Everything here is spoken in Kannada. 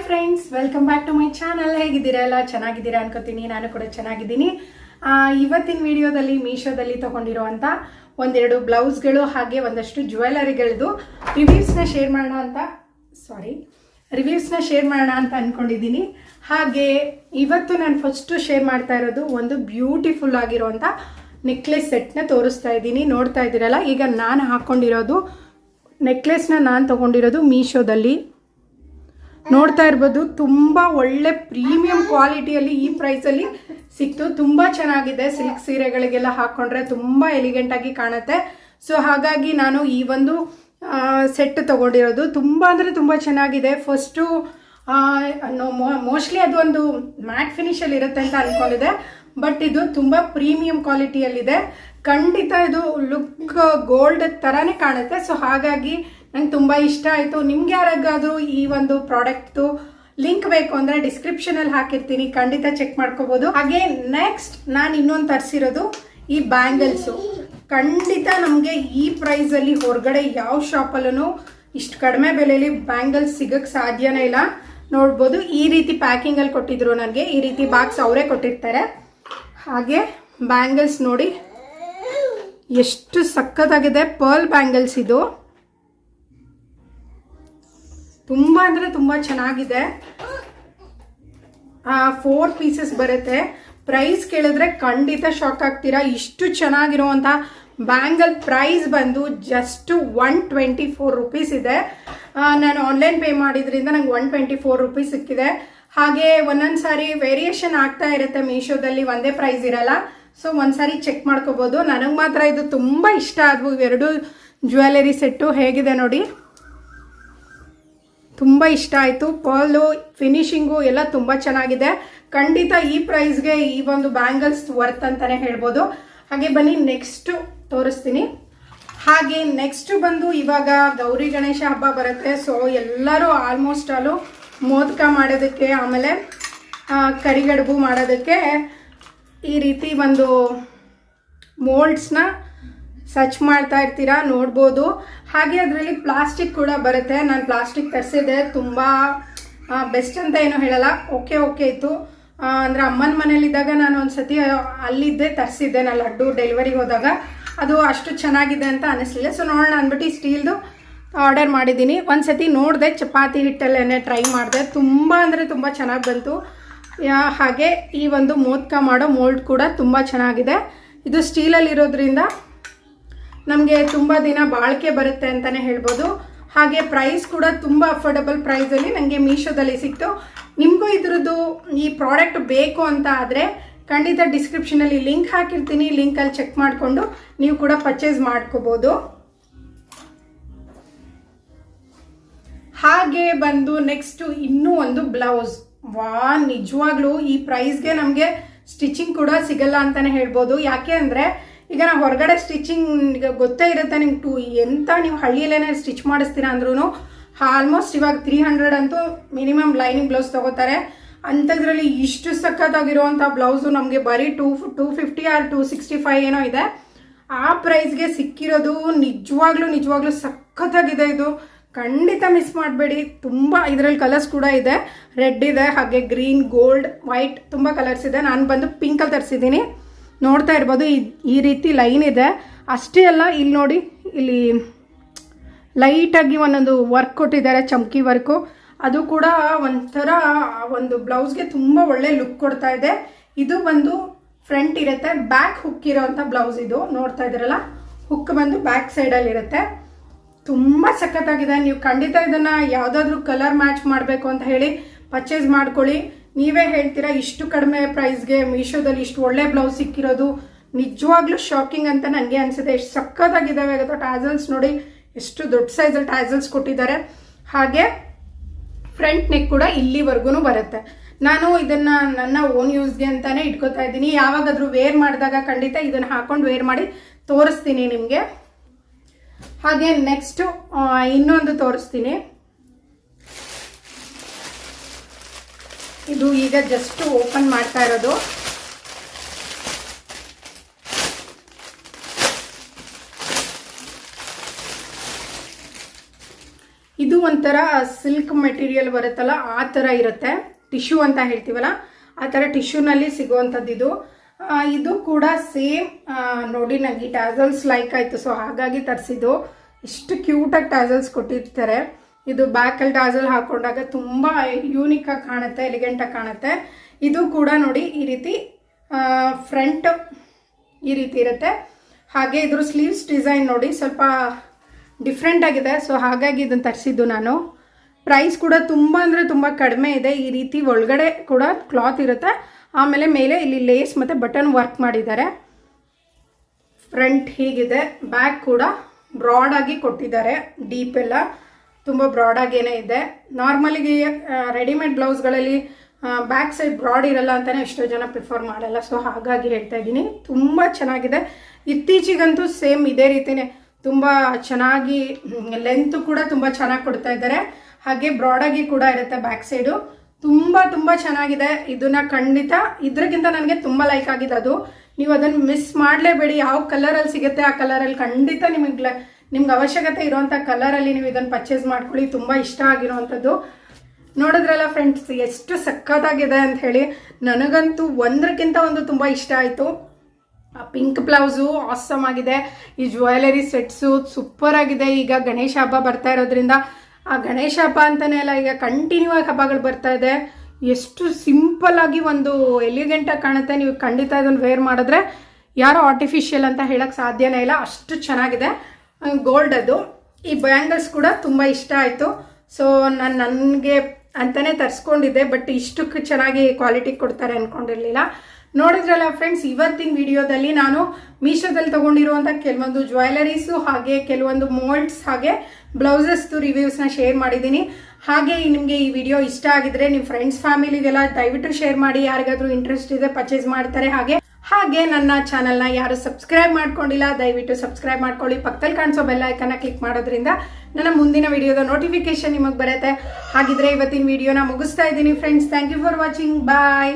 Friends, welcome back to my channel. ಹೇಗಿದ್ದೀರಾ? ಎಲ್ಲ ಚೆನ್ನಾಗಿದ್ದೀರಾ ಅನ್ಕೋತೀನಿ. ನಾನು ಕೂಡ ಚೆನ್ನಾಗಿದ್ದೀನಿ. ಇವತ್ತಿನ ವಿಡಿಯೋದಲ್ಲಿ ಮೀಶೋದಲ್ಲಿ ತಗೊಂಡಿರುವಂಥ ಒಂದೆರಡು ಬ್ಲೌಸ್ಗಳು ಹಾಗೆ ಒಂದಷ್ಟು ಜ್ಯುವೆಲರಿಗಳದ್ದು ರಿವ್ಯೂಸ್ನ ಶೇರ್ ಮಾಡೋಣ ಅಂತ ಅಂದ್ಕೊಂಡಿದ್ದೀನಿ. ಹಾಗೆ ಇವತ್ತು ನಾನು ಫಸ್ಟು ಶೇರ್ ಮಾಡ್ತಾ ಇರೋದು ಒಂದು ಬ್ಯೂಟಿಫುಲ್ ಆಗಿರುವಂಥ ನೆಕ್ಲೆಸ್ ಸೆಟ್ನ ತೋರಿಸ್ತಾ ಇದ್ದೀನಿ. ನೋಡ್ತಾ ಇದ್ದೀರಲ್ಲ, ಈಗ ನಾನು ಹಾಕ್ಕೊಂಡಿರೋದು ನೆಕ್ಲೆಸ್ನ ನಾನು ತೊಗೊಂಡಿರೋದು ಮೀಶೋದಲ್ಲಿ. ನೋಡ್ತಾ ಇರ್ಬೋದು, ತುಂಬ ಒಳ್ಳೆ ಪ್ರೀಮಿಯಂ ಕ್ವಾಲಿಟಿಯಲ್ಲಿ ಈ ಪ್ರೈಸಲ್ಲಿ ಸಿಕ್ತು. ತುಂಬ ಚೆನ್ನಾಗಿದೆ. ಸಿಲ್ಕ್ ಸೀರೆಗಳಿಗೆಲ್ಲ ಹಾಕ್ಕೊಂಡ್ರೆ ತುಂಬ ಎಲಿಗೆಂಟಾಗಿ ಕಾಣುತ್ತೆ. ಸೊ ಹಾಗಾಗಿ ನಾನು ಈ ಒಂದು ಸೆಟ್ ತೊಗೊಂಡಿರೋದು. ತುಂಬ ಅಂದರೆ ತುಂಬ ಚೆನ್ನಾಗಿದೆ. ಫಸ್ಟು ಮೋಸ್ಟ್ಲಿ ಅದು ಒಂದು ಮ್ಯಾಟ್ ಫಿನಿಷಲ್ಲಿ ಇರುತ್ತೆ ಅಂತ ಅಂದ್ಕೊಂಡಿದ್ದೆ, ಬಟ್ ಇದು ತುಂಬ ಪ್ರೀಮಿಯಂ ಕ್ವಾಲಿಟಿಯಲ್ಲಿದೆ. ಖಂಡಿತ ಇದು ಲುಕ್ ಗೋಲ್ಡ್ ಥರನೇ ಕಾಣುತ್ತೆ. ಸೊ ಹಾಗಾಗಿ ನಂಗೆ ತುಂಬ ಇಷ್ಟ ಆಯಿತು. ನಿಮ್ಗೆ ಯಾರಿಗಾದರೂ ಈ ಒಂದು ಪ್ರಾಡಕ್ಟ್ದು ಲಿಂಕ್ ಬೇಕು ಅಂದರೆ ಡಿಸ್ಕ್ರಿಪ್ಷನಲ್ಲಿ ಹಾಕಿರ್ತೀನಿ, ಖಂಡಿತ ಚೆಕ್ ಮಾಡ್ಕೋಬೋದು. ಹಾಗೆ ನೆಕ್ಸ್ಟ್ ನಾನು ಇನ್ನೊಂದು ತರಿಸಿರೋದು ಈ ಬ್ಯಾಂಗಲ್ಸು. ಖಂಡಿತ ನಮಗೆ ಈ ಪ್ರೈಸಲ್ಲಿ ಹೊರಗಡೆ ಯಾವ ಶಾಪಲ್ಲೂ ಇಷ್ಟು ಕಡಿಮೆ ಬೆಲೆಯಲ್ಲಿ ಬ್ಯಾಂಗಲ್ಸ್ ಸಿಗೋಕ್ಕೆ ಸಾಧ್ಯನೇ ಇಲ್ಲ. ನೋಡ್ಬೋದು, ಈ ರೀತಿ ಪ್ಯಾಕಿಂಗಲ್ಲಿ ಕೊಟ್ಟಿದ್ರು ನನಗೆ. ಈ ರೀತಿ ಬಾಕ್ಸ್ ಅವರೇ ಕೊಟ್ಟಿರ್ತಾರೆ. ಹಾಗೆ ಬ್ಯಾಂಗಲ್ಸ್ ನೋಡಿ ಎಷ್ಟು ಸಖತ್ತಾಗಿದೆ. ಪರ್ಲ್ ಬ್ಯಾಂಗಲ್ಸ್ ಇದು. ತುಂಬ ಅಂದರೆ ತುಂಬ ಚೆನ್ನಾಗಿದೆ. 4 ಪೀಸಸ್ ಬರುತ್ತೆ. ಪ್ರೈಸ್ ಕೇಳಿದ್ರೆ ಖಂಡಿತ ಶಾಕ್ ಆಗ್ತೀರಾ. ಇಷ್ಟು ಚೆನ್ನಾಗಿರುವಂಥ ಬ್ಯಾಂಗಲ್ ಪ್ರೈಸ್ ಬಂದು ಜಸ್ಟ್ 124 ರುಪೀಸ್ ಇದೆ. ನಾನು ಆನ್ಲೈನ್ ಪೇ ಮಾಡಿದ್ರಿಂದ ನಂಗೆ 124 ರುಪೀಸ್ ಸಿಕ್ಕಿದೆ. ಹಾಗೆ ಒಂದೊಂದು ಸಾರಿ ವೇರಿಯೇಷನ್ ಆಗ್ತಾ ಇರುತ್ತೆ ಮೀಶೋದಲ್ಲಿ, ಒಂದೇ ಪ್ರೈಸ್ ಇರಲ್ಲ. ಸೊ ಒಂದ್ಸಾರಿ ಚೆಕ್ ಮಾಡ್ಕೋಬೋದು. ನನಗೆ ಮಾತ್ರ ಇದು ತುಂಬ ಇಷ್ಟ ಆದವು. ಇವೆರಡು ಜ್ಯುವೆಲರಿ ಸೆಟ್ಟು ಹೇಗಿದೆ ನೋಡಿ, ತುಂಬ ಇಷ್ಟ ಆಯಿತು. ಪರ್ಲು ಫಿನಿಶಿಂಗು ಎಲ್ಲ ತುಂಬ ಚೆನ್ನಾಗಿದೆ. ಖಂಡಿತ ಈ ಪ್ರೈಸ್ಗೆ ಈ ಒಂದು ಬ್ಯಾಂಗಲ್ಸ್ ವರ್ತ್ ಅಂತಲೇ ಹೇಳ್ಬೋದು. ಹಾಗೆ ಬನ್ನಿ ನೆಕ್ಸ್ಟು ತೋರಿಸ್ತೀನಿ. ಹಾಗೆ ನೆಕ್ಸ್ಟ್ ಬಂದು ಇವಾಗ ಗೌರಿ ಗಣೇಶ ಹಬ್ಬ ಬರುತ್ತೆ. ಸೊ ಎಲ್ಲರೂ ಆಲ್ಮೋಸ್ಟ್ ಅಲ್ಲೂ ಮೋದಕ ಮಾಡೋದಕ್ಕೆ, ಆಮೇಲೆ ಕರಿಗಡುಬು ಮಾಡೋದಕ್ಕೆ ಈ ರೀತಿ ಒಂದು ಮೋಲ್ಡ್ಸ್ನ ಸರ್ಚ್ ಮಾಡ್ತಾ ಇರ್ತೀರಾ, ನೋಡ್ಬೋದು. ಹಾಗೆ ಅದರಲ್ಲಿ ಪ್ಲಾಸ್ಟಿಕ್ ಕೂಡ ಬರುತ್ತೆ. ನಾನು ಪ್ಲಾಸ್ಟಿಕ್ ತರಿಸಿದೆ. ತುಂಬ ಬೆಸ್ಟ್ ಅಂತ ಏನೂ ಹೇಳಲ್ಲ, ಓಕೆ ಇತ್ತು. ಅಂದರೆ ಅಮ್ಮನ ಮನೇಲಿದ್ದಾಗ ನಾನು ಒಂದು ಸತಿ ಅಲ್ಲಿದ್ದೆ ತರಿಸಿದ್ದೆ. ನಾನು ಲಡ್ಡು ಡೆಲಿವರಿಗೆ ಹೋದಾಗ ಅದು ಅಷ್ಟು ಚೆನ್ನಾಗಿದೆ ಅಂತ ಅನ್ನಿಸ್ಲಿಲ್ಲ. ಸೊ ನೋಡೋಣ ಅಂದ್ಬಿಟ್ಟು ಸ್ಟೀಲ್ದು ಆರ್ಡರ್ ಮಾಡಿದ್ದೀನಿ. ಒಂದು ಸತಿ ನೋಡಿದೆ, ಚಪಾತಿ ಹಿಟ್ಟಲ್ಲೇ ಟ್ರೈ ಮಾಡಿದೆ. ತುಂಬ ಅಂದರೆ ತುಂಬ ಚೆನ್ನಾಗಿ ಬಂತು. ಹಾಗೆ ಈ ಒಂದು ಮೋದಕ ಮಾಡೋ ಮೋಲ್ಡ್ ಕೂಡ ತುಂಬ ಚೆನ್ನಾಗಿದೆ. ಇದು ಸ್ಟೀಲಲ್ಲಿರೋದ್ರಿಂದ ನಮಗೆ ತುಂಬ ದಿನ ಬಾಳಿಕೆ ಬರುತ್ತೆ ಅಂತಲೇ ಹೇಳ್ಬೋದು. ಹಾಗೆ ಪ್ರೈಸ್ ಕೂಡ ತುಂಬ ಅಫೋರ್ಡಬಲ್ ಪ್ರೈಸಲ್ಲಿ ನನಗೆ ಮೀಶೋದಲ್ಲಿ ಸಿಕ್ತು. ನಿಮಗೂ ಇದ್ರದ್ದು ಈ ಪ್ರಾಡಕ್ಟ್ ಬೇಕು ಅಂತ ಆದರೆ ಖಂಡಿತ ಡಿಸ್ಕ್ರಿಪ್ಷನಲ್ಲಿ ಲಿಂಕ್ ಹಾಕಿರ್ತೀನಿ. ಲಿಂಕಲ್ಲಿ ಚೆಕ್ ಮಾಡಿಕೊಂಡು ನೀವು ಕೂಡ ಪರ್ಚೇಸ್ ಮಾಡ್ಕೋಬೋದು. ಹಾಗೆ ಬಂದು ನೆಕ್ಸ್ಟು ಇನ್ನೂ ಒಂದು ಬ್ಲೌಸ್. ನಿಜವಾಗ್ಲೂ ಈ ಪ್ರೈಸ್ಗೆ ನಮಗೆ ಸ್ಟಿಚಿಂಗ್ ಕೂಡ ಸಿಗಲ್ಲ ಅಂತಲೇ ಹೇಳ್ಬೋದು. ಯಾಕೆ ಅಂದರೆ ಈಗ ನಾವು ಹೊರಗಡೆ ಸ್ಟಿಚಿಂಗ್ ಗೊತ್ತೇ ಇರುತ್ತೆ ನಿಮ್ಗೆ. ಎಂತ ನೀವು ಹಳ್ಳಿಯಲ್ಲೇ ಸ್ಟಿಚ್ ಮಾಡಿಸ್ತೀರಾ ಅಂದ್ರೂ ಆಲ್ಮೋಸ್ಟ್ ಇವಾಗ 300 ಅಂತೂ ಮಿನಿಮಮ್ ಲೈನಿಂಗ್ ಬ್ಲೌಸ್ ತೊಗೋತಾರೆ. ಅಂಥದ್ರಲ್ಲಿ ಇಷ್ಟು ಸಖತ್ತಾಗಿರುವಂಥ ಬ್ಲೌಸು ನಮಗೆ ಬರೀ 250 ಆರ್ 265 ಏನೋ ಇದೆ. ಆ ಪ್ರೈಸ್ಗೆ ಸಿಕ್ಕಿರೋದು ನಿಜವಾಗ್ಲೂ ಸಖತ್ತಾಗಿದೆ. ಇದು ಖಂಡಿತ ಮಿಸ್ ಮಾಡಬೇಡಿ. ತುಂಬ ಇದರಲ್ಲಿ ಕಲರ್ಸ್ ಕೂಡ ಇದೆ. ರೆಡ್ ಇದೆ, ಹಾಗೆ ಗ್ರೀನ್, ಗೋಲ್ಡ್, ವೈಟ್, ತುಂಬ ಕಲರ್ಸ್ ಇದೆ. ನಾನು ಬಂದು ಪಿಂಕಲ್ಲಿ ತರಿಸಿದ್ದೀನಿ. ನೋಡ್ತಾ ಇರ್ಬೋದು, ಈ ರೀತಿ ಲೈನ್ ಇದೆ. ಅಷ್ಟೇ ಅಲ್ಲ, ಇಲ್ಲಿ ನೋಡಿ, ಇಲ್ಲಿ ಲೈಟಾಗಿ ಒಂದೊಂದು ವರ್ಕ್ ಕೊಟ್ಟಿದ್ದಾರೆ, ಚಮ್ಕಿ ವರ್ಕು. ಅದು ಕೂಡ ಒಂಥರ ಒಂದು ಬ್ಲೌಸ್ಗೆ ತುಂಬ ಒಳ್ಳೆ ಲುಕ್ ಕೊಡ್ತಾ ಇದೆ. ಇದು ಬಂದು ಫ್ರಂಟ್ ಇರುತ್ತೆ, ಬ್ಯಾಕ್ ಹುಕ್ ಇರೋವಂಥ ಬ್ಲೌಸ್ ಇದು. ನೋಡ್ತಾ ಇದ್ದೀರಲ್ಲ, ಹುಕ್ ಬಂದು ಬ್ಯಾಕ್ ಸೈಡಲ್ಲಿ ಇರುತ್ತೆ. ತುಂಬ ಸಖತ್ತಾಗಿದೆ. ನೀವು ಖಂಡಿತ ಇದನ್ನು ಯಾವುದಾದ್ರೂ ಕಲರ್ ಮ್ಯಾಚ್ ಮಾಡಬೇಕು ಅಂತ ಹೇಳಿ ಪರ್ಚೇಸ್ ಮಾಡ್ಕೊಳ್ಳಿ. ನೀವೇ ಹೇಳ್ತೀರಾ, ಇಷ್ಟು ಕಡಿಮೆ ಪ್ರೈಸ್ಗೆ ಮೀಶೋದಲ್ಲಿ ಇಷ್ಟು ಒಳ್ಳೆ ಬ್ಲೌಸ್ ಸಿಕ್ಕಿರೋದು ನಿಜವಾಗ್ಲೂ ಶಾಕಿಂಗ್ ಅಂತ ನನಗೆ ಅನಿಸುತ್ತೆ. ಎಷ್ಟು ಸಖತ್ತಾಗಿದ್ದಾವೆ ಗೊತ್ತಾ. ಟ್ಯಾಸಲ್ಸ್ ನೋಡಿ, ಎಷ್ಟು ದೊಡ್ಡ ಸೈಜಲ್ಲಿ ಟ್ಯಾಸಲ್ಸ್ ಕೊಟ್ಟಿದ್ದಾರೆ. ಹಾಗೆ ಫ್ರಂಟ್ ನೆಕ್ ಕೂಡ ಇಲ್ಲಿವರೆಗೂ ಬರುತ್ತೆ. ನಾನು ಇದನ್ನು ನನ್ನ ಓನ್ ಯೂಸ್ಗೆ ಅಂತಲೇ ಇಟ್ಕೋತಾ ಇದ್ದೀನಿ. ಯಾವಾಗಾದರೂ ವೇರ್ ಮಾಡಿದಾಗ ಖಂಡಿತ ಇದನ್ನು ಹಾಕೊಂಡು ವೇರ್ ಮಾಡಿ ತೋರಿಸ್ತೀನಿ ನಿಮಗೆ. ಹಾಗೆ ನೆಕ್ಸ್ಟು ಇನ್ನೊಂದು ತೋರಿಸ್ತೀನಿ. ಇದು ಈಗ ಜಸ್ಟ್ ಓಪನ್ ಮಾಡ್ತಾ ಇರೋದು. ಇದು ಒಂಥರ ಸಿಲ್ಕ್ ಮೆಟೀರಿಯಲ್ ಬರುತ್ತಲ್ಲ ಆ ಥರ ಇರುತ್ತೆ, ಟಿಶ್ಯೂ ಅಂತ ಹೇಳ್ತೀವಲ್ಲ ಆ ಥರ ಟಿಶ್ಯೂನಲ್ಲಿ ಸಿಗುವಂಥದ್ದು ಇದು. ಇದು ಕೂಡ ಸೇಮ್ ನೋಡಿ ನನಗೆ ಟ್ಯಾಸಲ್ಸ್ ಲೈಕ್ ಆಯಿತು, ಸೊ ಹಾಗಾಗಿ ತರಿಸಿದ್ದು. ಇಷ್ಟು ಕ್ಯೂಟಾಗಿ ಟ್ಯಾಸಲ್ಸ್ ಕೊಟ್ಟಿರ್ತಾರೆ. ಇದು ಬ್ಯಾಕಲ್ಲಿ ಟ್ಯಾಸಲ್ ಹಾಕೊಂಡಾಗ ತುಂಬ ಯೂನಿಕಾಗಿ ಕಾಣುತ್ತೆ, ಎಲಿಗೆಂಟಾಗಿ ಕಾಣುತ್ತೆ. ಇದು ಕೂಡ ನೋಡಿ ಈ ರೀತಿ ಫ್ರಂಟ್ ಈ ರೀತಿ ಇರುತ್ತೆ. ಹಾಗೆ ಇದ್ರ ಸ್ಲೀವ್ಸ್ ಡಿಸೈನ್ ನೋಡಿ ಸ್ವಲ್ಪ ಡಿಫ್ರೆಂಟ್ ಆಗಿದೆ, ಸೊ ಹಾಗಾಗಿ ಇದನ್ನು ತರಿಸಿದ್ದು ನಾನು. ಪ್ರೈಸ್ ಕೂಡ ತುಂಬ ಅಂದರೆ ತುಂಬ ಕಡಿಮೆ ಇದೆ. ಈ ರೀತಿ ಒಳಗಡೆ ಕೂಡ ಕ್ಲಾತ್ ಇರುತ್ತೆ, ಆಮೇಲೆ ಮೇಲೆ ಇಲ್ಲಿ ಲೇಸ್ ಮತ್ತು ಬಟನ್ ವರ್ಕ್ ಮಾಡಿದ್ದಾರೆ. ಫ್ರಂಟ್ ಹೀಗಿದೆ, ಬ್ಯಾಕ್ ಕೂಡ ಬ್ರಾಡಾಗಿ ಕೊಟ್ಟಿದ್ದಾರೆ, ಡೀಪ್ ಎಲ್ಲ ತುಂಬ ಬ್ರಾಡಾಗೇನೆ ಇದೆ. ನಾರ್ಮಲಿಗೆ ರೆಡಿಮೇಡ್ ಬ್ಲೌಸ್ಗಳಲ್ಲಿ ಬ್ಯಾಕ್ ಸೈಡ್ ಬ್ರಾಡ್ ಇರಲ್ಲ ಅಂತಲೇ ಎಷ್ಟೋ ಜನ ಪ್ರಿಫರ್ ಮಾಡಲ್ಲ, ಸೊ ಹಾಗಾಗಿ ಹೇಳ್ತಾ ಇದ್ದೀನಿ. ತುಂಬ ಚೆನ್ನಾಗಿದೆ. ಇತ್ತೀಚಿಗಂತೂ ಸೇಮ್ ಇದೇ ರೀತಿಯೇ ತುಂಬ ಚೆನ್ನಾಗಿ ಲೆಂತ್ ಕೂಡ ತುಂಬ ಚೆನ್ನಾಗಿ ಕೊಡ್ತಾ ಇದ್ದಾರೆ. ಹಾಗೆ ಬ್ರಾಡಾಗಿ ಕೂಡ ಇರುತ್ತೆ ಬ್ಯಾಕ್ ಸೈಡು. ತುಂಬ ಚೆನ್ನಾಗಿದೆ. ಇದನ್ನ ಖಂಡಿತ ಇದ್ರಕ್ಕಿಂತ ನನಗೆ ತುಂಬ ಲೈಕ್ ಆಗಿದೆ ಅದು. ನೀವು ಅದನ್ನು ಮಿಸ್ ಮಾಡಲೇಬೇಡಿ. ಯಾವ ಕಲರಲ್ಲಿ ಸಿಗುತ್ತೆ ಆ ಕಲರಲ್ಲಿ ಖಂಡಿತ ನಿಮ್ಗೆ ಅವಶ್ಯಕತೆ ಇರೋವಂಥ ಕಲರಲ್ಲಿ ನೀವು ಇದನ್ನು ಪರ್ಚೇಸ್ ಮಾಡ್ಕೊಳ್ಳಿ. ತುಂಬ ಇಷ್ಟ ಆಗಿರೋವಂಥದ್ದು. ನೋಡಿದ್ರಲ್ಲ ಫ್ರೆಂಡ್ಸ್ ಎಷ್ಟು ಸಖತ್ತಾಗಿದೆ ಅಂತ ಹೇಳಿ. ನನಗಂತೂ ಒಂದಕ್ಕಿಂತ ಒಂದು ತುಂಬ ಇಷ್ಟ ಆಯಿತು. ಆ ಪಿಂಕ್ ಬ್ಲೌಸು ಆಸಮ್ ಆಗಿದೆ. ಈ ಜ್ಯುವೆಲರಿ ಸೆಟ್ಸು ಸೂಪರ್ ಆಗಿದೆ. ಈಗ ಗಣೇಶ ಹಬ್ಬ ಬರ್ತಾ ಇರೋದ್ರಿಂದ ಆ ಗಣೇಶ ಹಬ್ಬ ಅಂತಲೇ ಅಲ್ಲ, ಈಗ ಕಂಟಿನ್ಯೂ ಆಗಿ ಹಬ್ಬಗಳು ಬರ್ತಾ ಇದೆ. ಎಷ್ಟು ಸಿಂಪಲ್ ಆಗಿ ಒಂದು ಎಲಿಗೆಂಟಾಗಿ ಕಾಣುತ್ತೆ. ನೀವು ಖಂಡಿತ ಇದನ್ನು ವೇರ್ ಮಾಡಿದ್ರೆ ಯಾರೋ ಆರ್ಟಿಫಿಷಿಯಲ್ ಅಂತ ಹೇಳೋಕ್ಕೆ ಸಾಧ್ಯನೇ ಇಲ್ಲ, ಅಷ್ಟು ಚೆನ್ನಾಗಿದೆ. ಗೋಲ್ಡ್ ಅದು. ಈ ಬ್ಯಾಂಗಲ್ಸ್ ಕೂಡ ತುಂಬ ಇಷ್ಟ ಆಯಿತು. ಸೊ ನನಗೆ ಅಂತಲೇ ತರಿಸ್ಕೊಂಡಿದ್ದೆ, ಬಟ್ ಇಷ್ಟಕ್ಕೆ ಚೆನ್ನಾಗಿ ಕ್ವಾಲಿಟಿ ಕೊಡ್ತಾರೆ ಅಂದ್ಕೊಂಡಿರಲಿಲ್ಲ. ನೋಡಿದ್ರಲ್ಲ ಫ್ರೆಂಡ್ಸ್, ಇವತ್ತಿನ ವಿಡಿಯೋದಲ್ಲಿ ನಾನು ಮೀಶೋದಲ್ಲಿ ತೊಗೊಂಡಿರುವಂಥ ಕೆಲವೊಂದು ಜ್ಯುವೆಲರೀಸು ಹಾಗೆ ಕೆಲವೊಂದು ಮೋಲ್ಡ್ಸ್ ಹಾಗೆ ಬ್ಲೌಸಸ್ದು ರಿವ್ಯೂಸ್ನ ಶೇರ್ ಮಾಡಿದ್ದೀನಿ. ಹಾಗೆ ನಿಮಗೆ ಈ ವಿಡಿಯೋ ಇಷ್ಟ ಆಗಿದ್ರೆ ನಿಮ್ಮ ಫ್ರೆಂಡ್ಸ್ ಫ್ಯಾಮಿಲಿಗೆಲ್ಲ ದಯವಿಟ್ಟು ಶೇರ್ ಮಾಡಿ. ಯಾರಿಗಾದ್ರೂ ಇಂಟ್ರೆಸ್ಟ್ ಇದೆ ಪರ್ಚೇಸ್ ಮಾಡ್ತಾರೆ. ಹಾಗೆ ನನ್ನ ಚಾನಲ್ನ ಯಾರು ಸಬ್ಸ್ಕ್ರೈಬ್ ಮಾಡ್ಕೊಂಡಿಲ್ಲ ದಯವಿಟ್ಟು ಸಬ್ಸ್ಕ್ರೈಬ್ ಮಾಡ್ಕೊಳ್ಳಿ. ಪಕ್ಕದಲ್ಲಿ ಕಾಣಿಸೋ ಬೆಲ್ ಐಕನ್ನ ಕ್ಲಿಕ್ ಮಾಡೋದ್ರಿಂದ ನನ್ನ ಮುಂದಿನ ವಿಡಿಯೋದ ನೋಟಿಫಿಕೇಶನ್ ನಿಮಗೆ ಬರುತ್ತೆ. ಹಾಗಿದ್ರೆ ಇವತ್ತಿನ ವಿಡಿಯೋನ ಮುಗಿಸ್ತಾ ಇದ್ದೀನಿ friends. Thank you for watching. Bye.